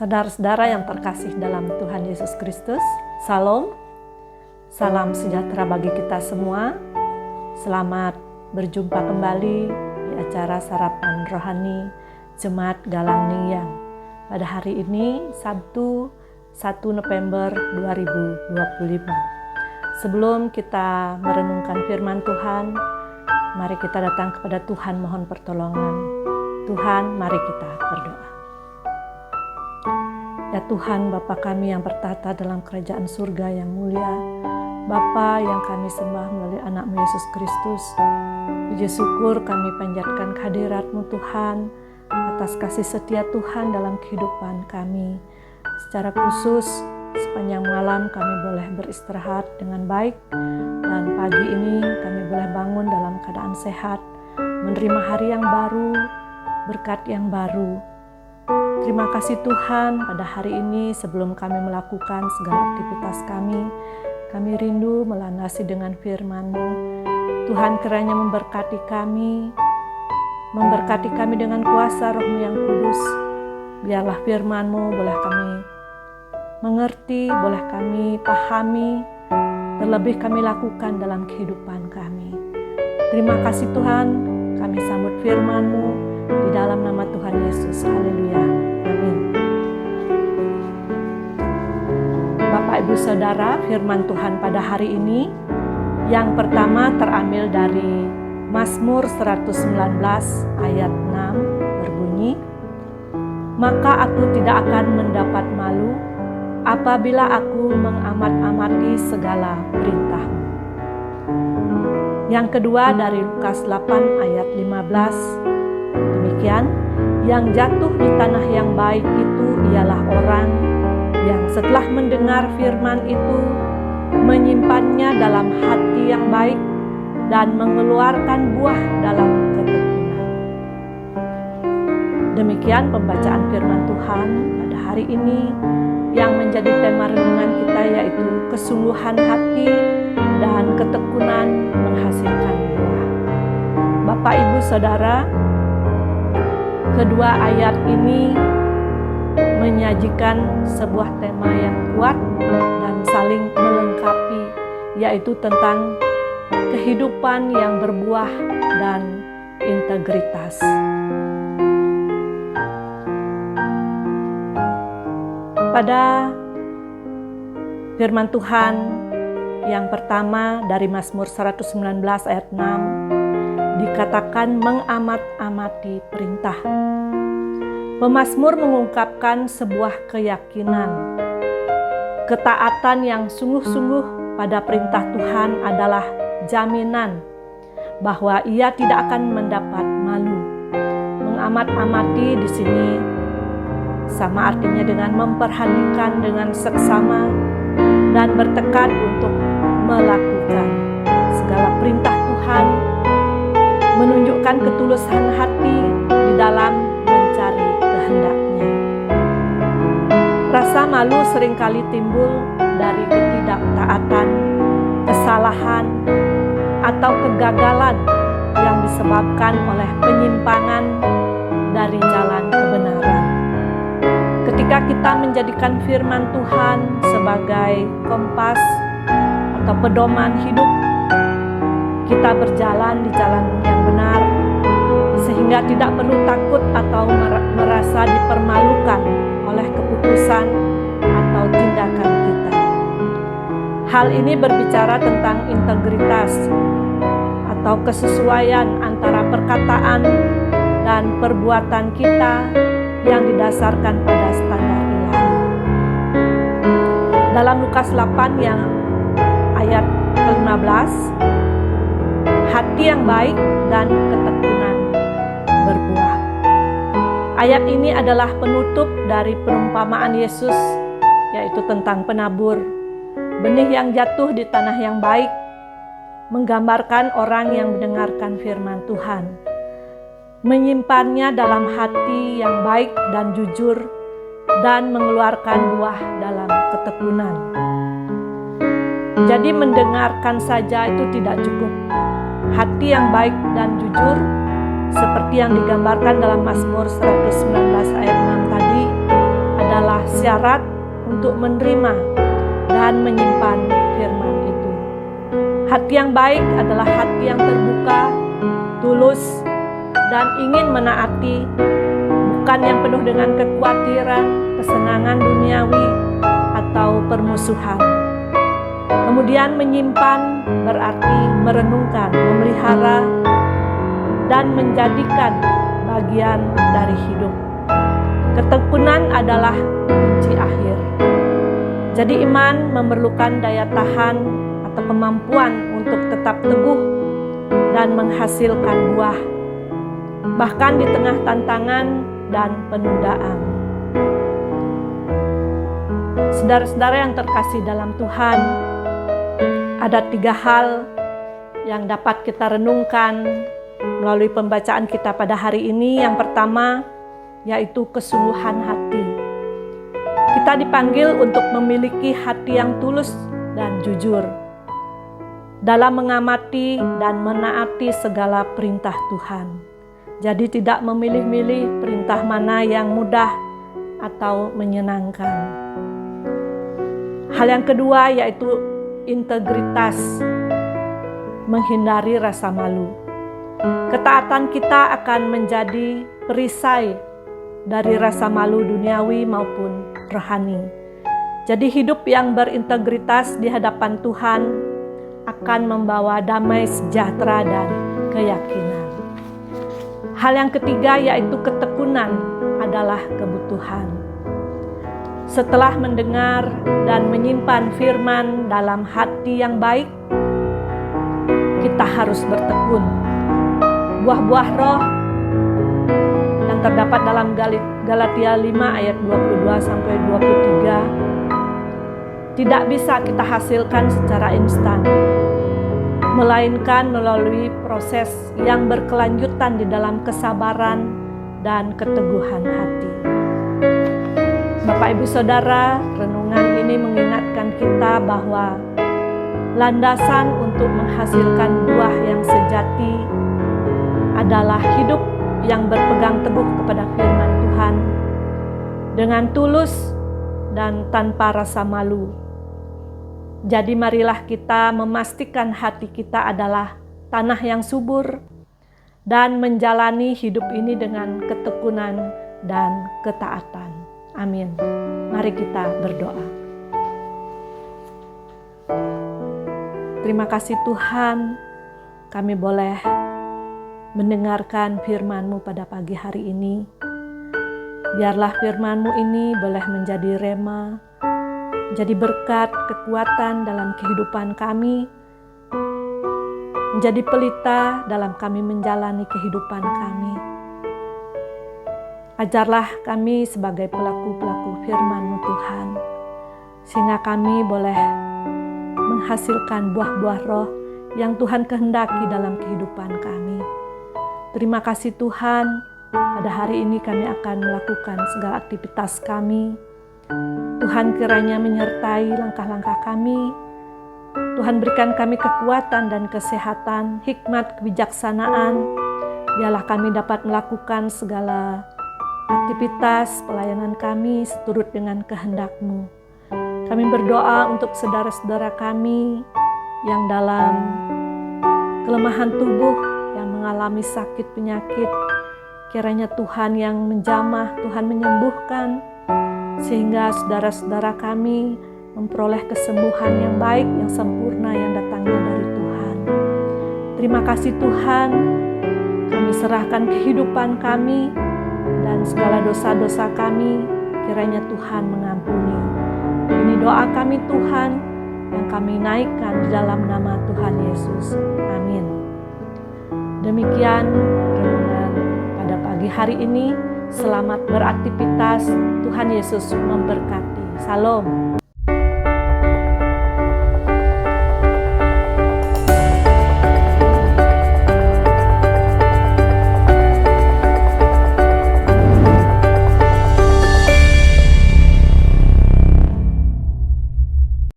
Saudara-saudara yang terkasih dalam Tuhan Yesus Kristus, Salam, salam sejahtera bagi kita semua. Selamat berjumpa kembali di acara Sarapan Rohani Jemaat Galang Ningyang pada hari ini, Sabtu 1 November 2025. Sebelum kita merenungkan firman Tuhan, mari kita datang kepada Tuhan mohon pertolongan. Tuhan, mari kita berdoa. Ya Tuhan, Bapa kami yang bertahta dalam kerajaan surga yang mulia, Bapa yang kami sembah melalui anak-Mu Yesus Kristus, puji syukur kami panjatkan kehadirat-Mu Tuhan, atas kasih setia Tuhan dalam kehidupan kami. Secara khusus, sepanjang malam kami boleh beristirahat dengan baik, dan pagi ini kami boleh bangun dalam keadaan sehat, menerima hari yang baru, berkat yang baru. Terima kasih Tuhan, pada hari ini sebelum kami melakukan segala aktivitas kami rindu melandasi dengan firman-Mu. Tuhan kiranya memberkati kami dengan kuasa Roh-Mu yang kudus. Biarlah firman-Mu boleh kami mengerti, boleh kami pahami, terlebih kami lakukan dalam kehidupan kami. Terima kasih Tuhan, kami sambut firman-Mu di dalam nama Tuhan Yesus. Haleluya. Amin. Bapak Ibu Saudara, firman Tuhan pada hari ini yang pertama terambil dari Mazmur 119 ayat 6 berbunyi, "Maka aku tidak akan mendapat malu apabila aku mengamat-amati segala perintah-Mu." Yang kedua dari Lukas 8 ayat 15, demikian, "Yang jatuh di tanah yang baik itu ialah orang yang setelah mendengar firman itu menyimpannya dalam hati yang baik dan mengeluarkan buah dalam ketekunan." Demikian pembacaan firman Tuhan pada hari ini yang menjadi tema renungan kita, yaitu kesungguhan hati dan ketekunan menghasilkan buah. Bapak Ibu Saudara, kedua ayat ini menyajikan sebuah tema yang kuat dan saling melengkapi, yaitu tentang kehidupan yang berbuah dan integritas. Pada firman Tuhan yang pertama dari Mazmur 119 ayat 6 dikatakan mengamat-amati perintah. Pemazmur mengungkapkan sebuah keyakinan. Ketaatan yang sungguh-sungguh pada perintah Tuhan adalah jaminan bahwa ia tidak akan mendapat malu. Mengamat-amati di sini sama artinya dengan memperhatikan dengan seksama dan bertekad untuk melakukan segala perintah Tuhan, menunjukkan ketulusan hati di dalam mencari kehendak-Nya. Rasa malu seringkali timbul dari ketidaktaatan, kesalahan, atau kegagalan yang disebabkan oleh penyimpangan dari jalan kebenaran. Ketika kita menjadikan firman Tuhan sebagai kompas atau pedoman hidup, kita berjalan di jalan yang benar, sehingga tidak perlu takut atau merasa dipermalukan oleh keputusan atau tindakan kita. Hal ini berbicara tentang integritas atau kesesuaian antara perkataan dan perbuatan kita yang didasarkan pada standar ilahi. Dalam Lukas 8 yang ayat ke-15, hati yang baik dan ketekunan berbuah. Ayat ini adalah penutup dari perumpamaan Yesus, yaitu tentang penabur. Benih yang jatuh di tanah yang baik menggambarkan orang yang mendengarkan firman Tuhan, menyimpannya dalam hati yang baik dan jujur, dan mengeluarkan buah dalam ketekunan. Jadi mendengarkan saja itu tidak cukup. Hati yang baik dan jujur, seperti yang digambarkan dalam Mazmur 119 ayat 6 tadi, adalah adalah syarat untuk menerima dan menyimpan firman itu. Hati yang baik adalah hati yang terbuka, tulus, dan ingin menaati, bukan yang penuh dengan kekhawatiran, kesenangan duniawi, atau permusuhan. Kemudian menyimpan berarti merenungkan, memelihara, dan menjadikan bagian dari hidup. Ketekunan adalah kunci akhir. Jadi iman memerlukan daya tahan atau kemampuan untuk tetap teguh dan menghasilkan buah, bahkan di tengah tantangan dan penundaan. Saudara-saudara yang terkasih dalam Tuhan, ada 3 hal yang dapat kita renungkan melalui pembacaan kita pada hari ini. Yang pertama, yaitu kesungguhan hati. Kita dipanggil untuk memiliki hati yang tulus dan jujur dalam mengamati dan menaati segala perintah Tuhan. Jadi tidak memilih-milih perintah mana yang mudah atau menyenangkan. Hal yang kedua yaitu integritas, menghindari rasa malu. Ketaatan kita akan menjadi perisai dari rasa malu duniawi maupun rohani. Jadi hidup yang berintegritas di hadapan Tuhan akan membawa damai sejahtera dan keyakinan. Hal yang ketiga yaitu ketekunan adalah kebutuhan. Setelah mendengar dan menyimpan firman dalam hati yang baik, kita harus bertekun. Buah-buah roh yang terdapat dalam Galatia 5 ayat 22-23 tidak bisa kita hasilkan secara instan, melainkan melalui proses yang berkelanjutan di dalam kesabaran dan keteguhan hati. Bapak Ibu Saudara, renungan ini mengingatkan kita bahwa landasan untuk menghasilkan buah yang sejati adalah hidup yang berpegang teguh kepada firman Tuhan dengan tulus dan tanpa rasa malu. Jadi marilah kita memastikan hati kita adalah tanah yang subur dan menjalani hidup ini dengan ketekunan dan ketaatan. Amin. Mari kita berdoa. Terima kasih Tuhan, kami boleh mendengarkan firman-Mu pada pagi hari ini. Biarlah firman-Mu ini boleh menjadi rema, menjadi berkat, kekuatan dalam kehidupan kami, menjadi pelita dalam kami menjalani kehidupan kami. Ajarlah kami sebagai pelaku-pelaku firman-Mu Tuhan, sehingga kami boleh menghasilkan buah-buah roh yang Tuhan kehendaki dalam kehidupan kami. Terima kasih Tuhan, pada hari ini kami akan melakukan segala aktivitas kami. Tuhan kiranya menyertai langkah-langkah kami. Tuhan berikan kami kekuatan dan kesehatan, hikmat, kebijaksanaan. Biarlah kami dapat melakukan segala aktivitas pelayanan kami seturut dengan kehendak-Mu. Kami berdoa untuk saudara-saudara kami yang dalam kelemahan tubuh, yang mengalami sakit penyakit. Kiranya Tuhan yang menjamah, Tuhan menyembuhkan, sehingga saudara-saudara kami memperoleh kesembuhan yang baik, yang sempurna, yang datangnya dari Tuhan. Terima kasih Tuhan, kami serahkan kehidupan kami dan segala dosa-dosa kami, kiranya Tuhan mengampuni. Ini doa kami Tuhan, yang kami naikkan di dalam nama Tuhan Yesus. Amin. Demikian renungan pada pagi hari ini. Selamat beraktivitas. Tuhan Yesus memberkati. Salam.